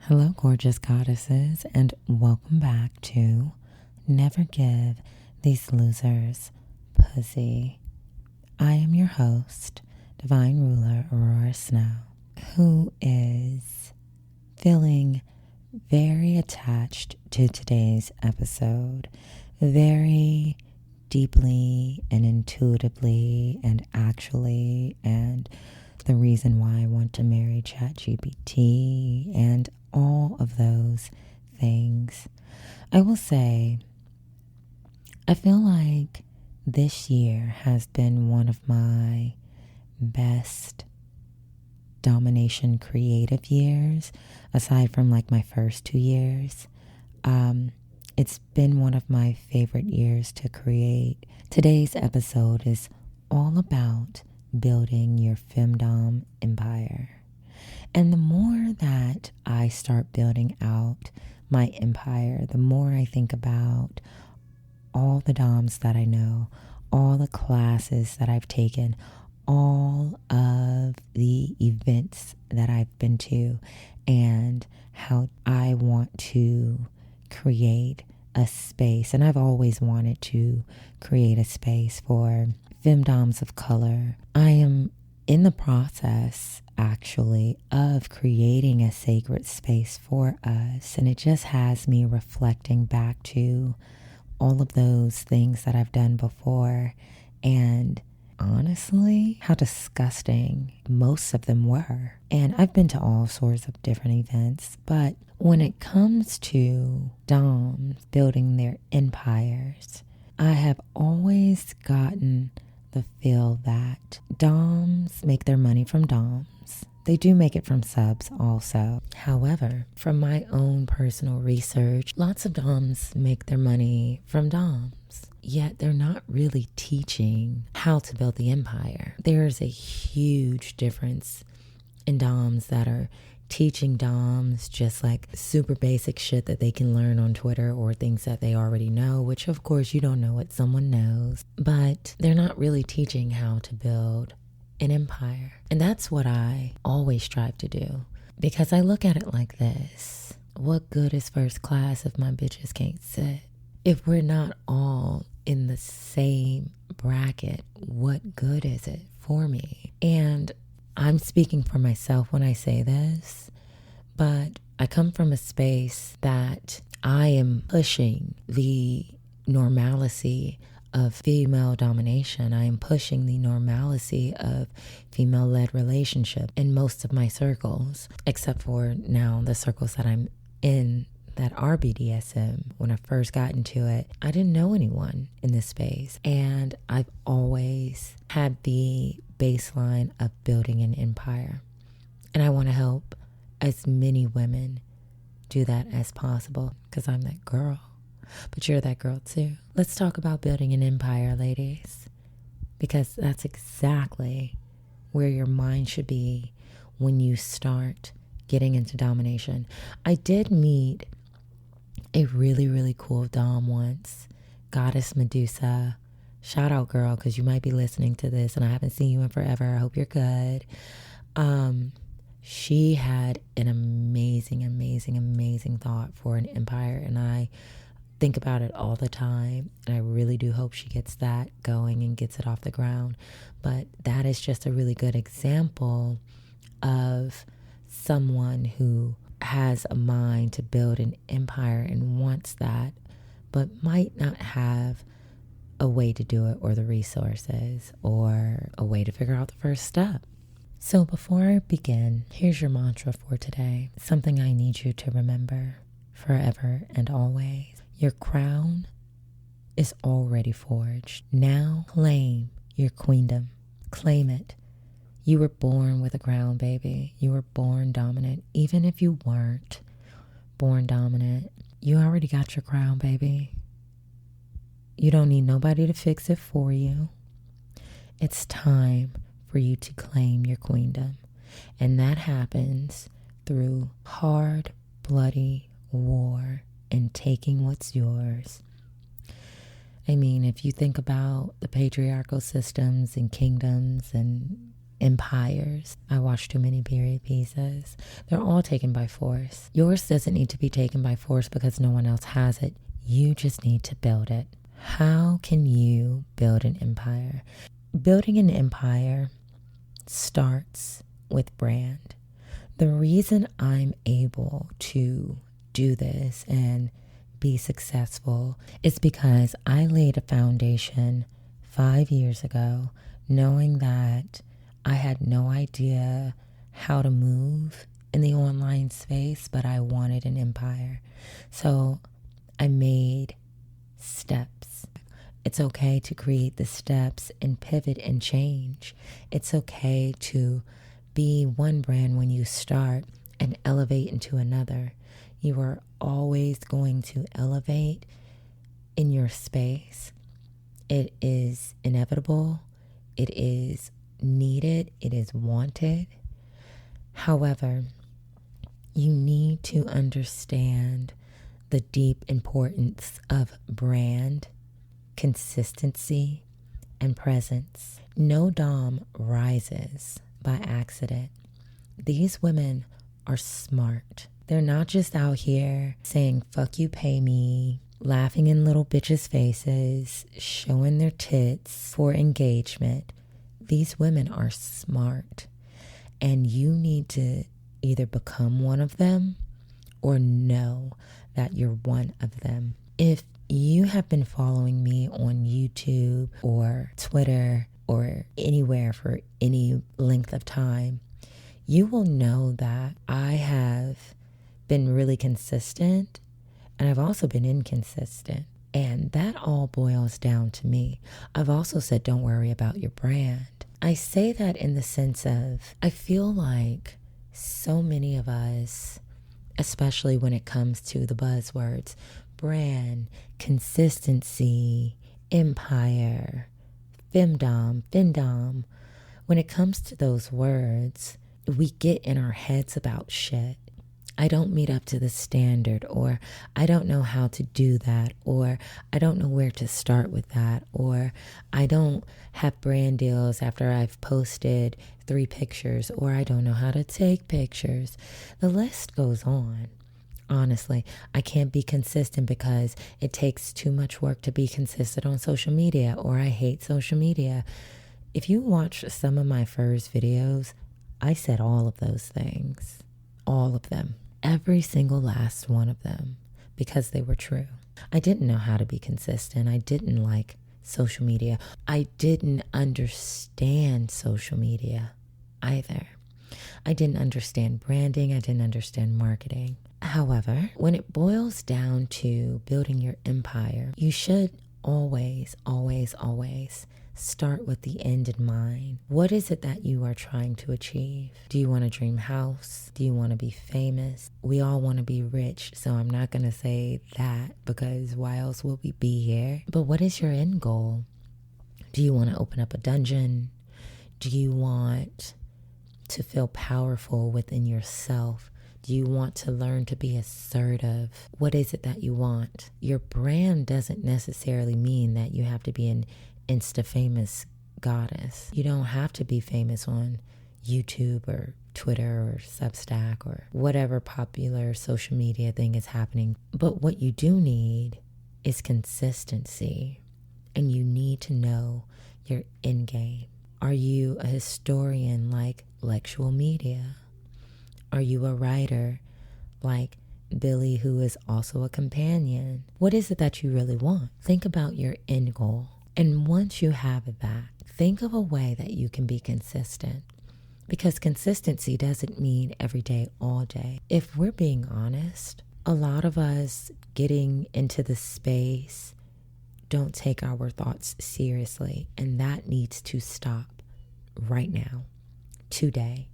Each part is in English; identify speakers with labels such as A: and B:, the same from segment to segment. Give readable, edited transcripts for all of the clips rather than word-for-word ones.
A: Hello, gorgeous goddesses, and welcome back to Never Give These Losers Pussy. I am your host, Divine Ruler Aurora Snow, who is feeling very attached to today's episode, very deeply and intuitively and actually, and the reason why I want to marry ChatGPT and all of those things. I will say, I feel like this year has been one of my best domination creative years, aside from like my first 2 years. It's been one of my favorite years to create. Today's episode is all about building your Femdom Empire. And the more that I start building out my empire, the more I think about all the DOMs that I know, all the classes that I've taken, all of the events that I've been to, and how I want to create a space. And I've always wanted to create a space for femdoms of color. I am in the process, actually, of creating a sacred space for us. And it just has me reflecting back to all of those things that I've done before. And honestly, how disgusting most of them were. And I've been to all sorts of different events. But when it comes to DOMs building their empires, I have always gotten the feel that DOMs make their money from DOMs. They do make it from subs also. However, from my own personal research, lots of DOMs make their money from DOMs. Yet they're not really teaching how to build the empire. There's a huge difference in DOMs that are teaching DOMs just like super basic shit that they can learn on Twitter or things that they already know, which of course you don't know what someone knows, but they're not really teaching how to build an empire. And that's what I always strive to do, because I look at it like this: what good is first class if my bitches can't sit? If we're not all in the same bracket, what good is it for me? And I'm speaking for myself when I say this, but I come from a space that I am pushing the normalcy of female domination. I am pushing the normalcy of female-led relationship in most of my circles, except for now the circles that I'm in that are BDSM. When I first got into it, I didn't know anyone in this space. And I've always had the baseline of building an empire. And I want to help as many women do that as possible, because I'm that girl. But you're that girl too. Let's talk about building an empire, ladies, because that's exactly where your mind should be when you start getting into domination. I did meet a really, really cool Dom once, Goddess Medusa. Shout out, girl, because you might be listening to this and I haven't seen you in forever. I hope you're good. She had an amazing, amazing, amazing thought for an empire, and I think about it all the time, and I really do hope she gets that going and gets it off the ground. But that is just a really good example of someone who has a mind to build an empire and wants that, but might not have a way to do it, or the resources, or a way to figure out the first step. So before I begin, here's your mantra for today, something I need you to remember forever and always. Your crown is already forged. Now claim your queendom. Claim it. You were born with a crown, baby. You were born dominant. Even if you weren't born dominant, you already got your crown, baby. You don't need nobody to fix it for you. It's time for you to claim your queendom. And that happens through hard, bloody war and taking what's yours. I mean, if you think about the patriarchal systems and kingdoms and empires. I watch too many period pieces. They're all taken by force. Yours doesn't need to be taken by force because no one else has it. You just need to build it. How can you build an empire? Building an empire starts with brand. The reason I'm able to do this and be successful is because I laid a foundation 5 years ago, knowing that I had no idea how to move in the online space, but I wanted an empire. So I made steps. It's okay to create the steps and pivot and change. It's okay to be one brand when you start and elevate into another. You are always going to elevate in your space. It is inevitable. It is needed. It is wanted. However, you need to understand the deep importance of brand, consistency, and presence. No dom rises by accident. These women are smart. They're not just out here saying, fuck you, pay me, laughing in little bitches' faces, showing their tits for engagement. These women are smart. And you need to either become one of them or know that you're one of them. If you have been following me on YouTube or Twitter or anywhere for any length of time, you will know that I have been really consistent and I've also been inconsistent. And that all boils down to me. I've also said, don't worry about your brand. I say that in the sense of, I feel like so many of us, especially when it comes to the buzzwords, brand, consistency, empire, femdom, when it comes to those words, we get in our heads about shit. I don't meet up to the standard, or I don't know how to do that, or I don't know where to start with that, or I don't have brand deals after I've posted 3 pictures, or I don't know how to take pictures. The list goes on. Honestly, I can't be consistent because it takes too much work to be consistent on social media, or I hate social media. If you watch some of my first videos, I said all of those things. All of them. Every single last one of them. Because they were true. I didn't know how to be consistent. I didn't like social media. I didn't understand social media either. I didn't understand branding. I didn't understand marketing. However, when it boils down to building your empire, you should always start with the end in mind. What is it that you are trying to achieve? Do you want a dream house? Do you want to be famous? We all want to be rich, so I'm not going to say that because why else will we be here? But what is your end goal? Do you want to open up a dungeon? Do you want to feel powerful within yourself? Do you want to learn to be assertive? What is it that you want? Your brand doesn't necessarily mean that you have to be an Insta-famous goddess. You don't have to be famous on YouTube or Twitter or Substack or whatever popular social media thing is happening. But what you do need is consistency, and you need to know your end game. Are you a historian like Lectual Media? Are you a writer like Billy, who is also a companion? What is it that you really want? Think about your end goal. And once you have that, think of a way that you can be consistent. Because consistency doesn't mean every day, all day. If we're being honest, a lot of us getting into the space don't take our thoughts seriously. And that needs to stop right now, today.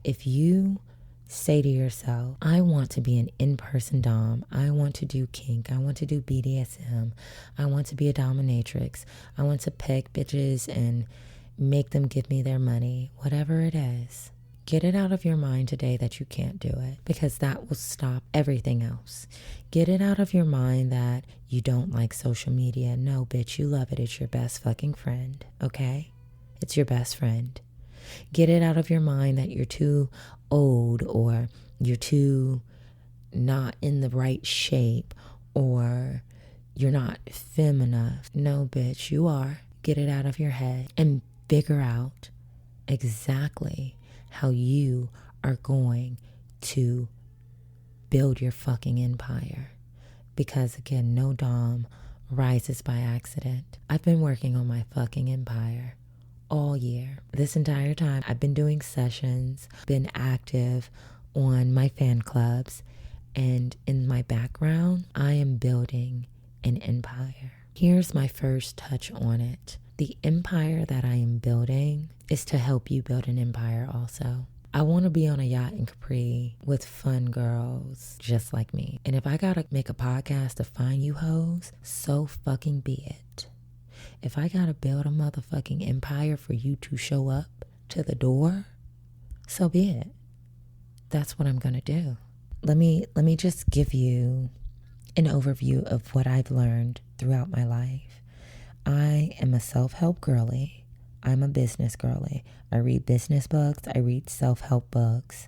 A: If you say to yourself, I want to be an in-person dom. I want to do kink. I want to do BDSM. I want to be a dominatrix. I want to pick bitches and make them give me their money. Whatever it is, get it out of your mind today that you can't do it, because that will stop everything else. Get it out of your mind that you don't like social media. No, bitch, you love it. It's your best fucking friend, okay? It's your best friend. Get it out of your mind that you're too old or you're too not in the right shape or you're not femme enough. No, bitch, you are. Get it out of your head and figure out exactly how you are going to build your fucking empire. Because again, no dom rises by accident. I've been working on my fucking empire all year. This entire time, I've been doing sessions, been active on my fan clubs, and in my background, I am building an empire. Here's my first touch on it. The empire that I am building is to help you build an empire also. I want to be on a yacht in Capri with fun girls just like me. And if I gotta make a podcast to find you hoes, so fucking be it. If I gotta build a motherfucking empire for you to show up to the door, so be it. That's what I'm gonna do. Let me just give you an overview of what I've learned throughout my life. I am a self-help girly. I'm a business girly. I read business books. I read self-help books.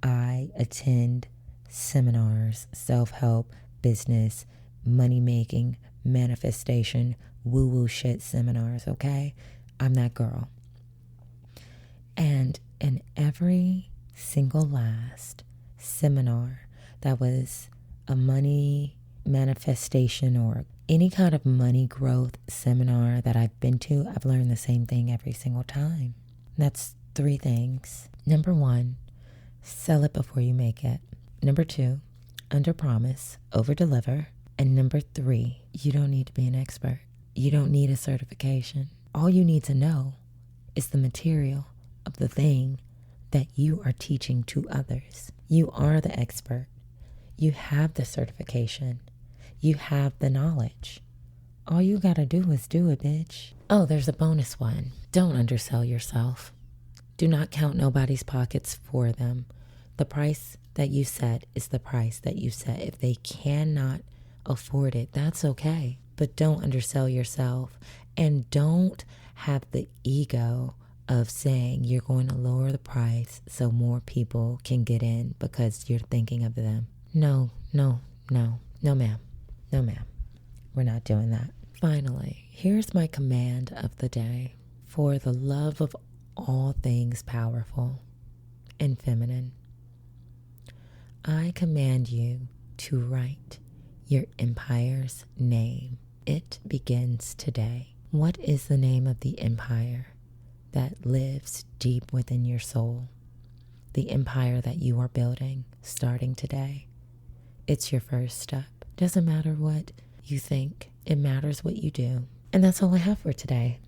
A: I attend seminars, self-help, business, money-making, manifestation, woo-woo shit seminars, okay? I'm that girl. And in every single last seminar that was a money manifestation or any kind of money growth seminar that I've been to, I've learned the same thing every single time. That's 3 things. Number 1, sell it before you make it. Number 2, under promise, over deliver. And number 3, you don't need to be an expert. You don't need a certification. All you need to know is the material of the thing that you are teaching to others. You are the expert. You have the certification. You have the knowledge. All you gotta do is do it, bitch. Oh, there's a bonus one. Don't undersell yourself. Do not count nobody's pockets for them. The price that you set is the price that you set. If they cannot afford it, that's okay. But don't undersell yourself. And don't have the ego of saying you're going to lower the price so more people can get in because you're thinking of them. No, ma'am. No, ma'am. We're not doing that. Finally, here's my command of the day. For the love of all things powerful and feminine, I command you to write your empire's name. It begins today. What is the name of the empire that lives deep within your soul? The empire that you are building starting today. It's your first step. Doesn't matter what you think. It matters what you do. And that's all I have for today.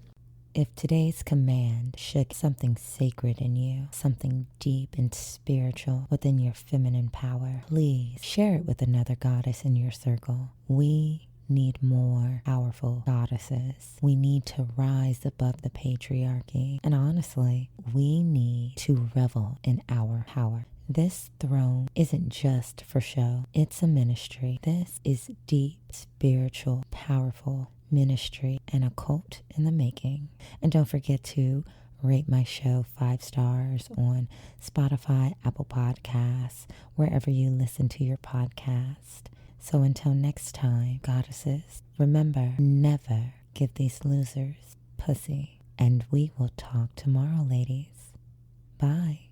A: If today's command shook something sacred in you, something deep and spiritual within your feminine power, please share it with another goddess in your circle. We need more powerful goddesses. We need to rise above the patriarchy. And honestly, we need to revel in our power. This throne isn't just for show. It's a ministry. This is deep, spiritual, powerful ministry and a cult in the making. And don't forget to rate my show 5 stars on Spotify, Apple Podcasts, wherever you listen to your podcast. So until next time, goddesses, remember, never give these losers pussy. And we will talk tomorrow, ladies. Bye.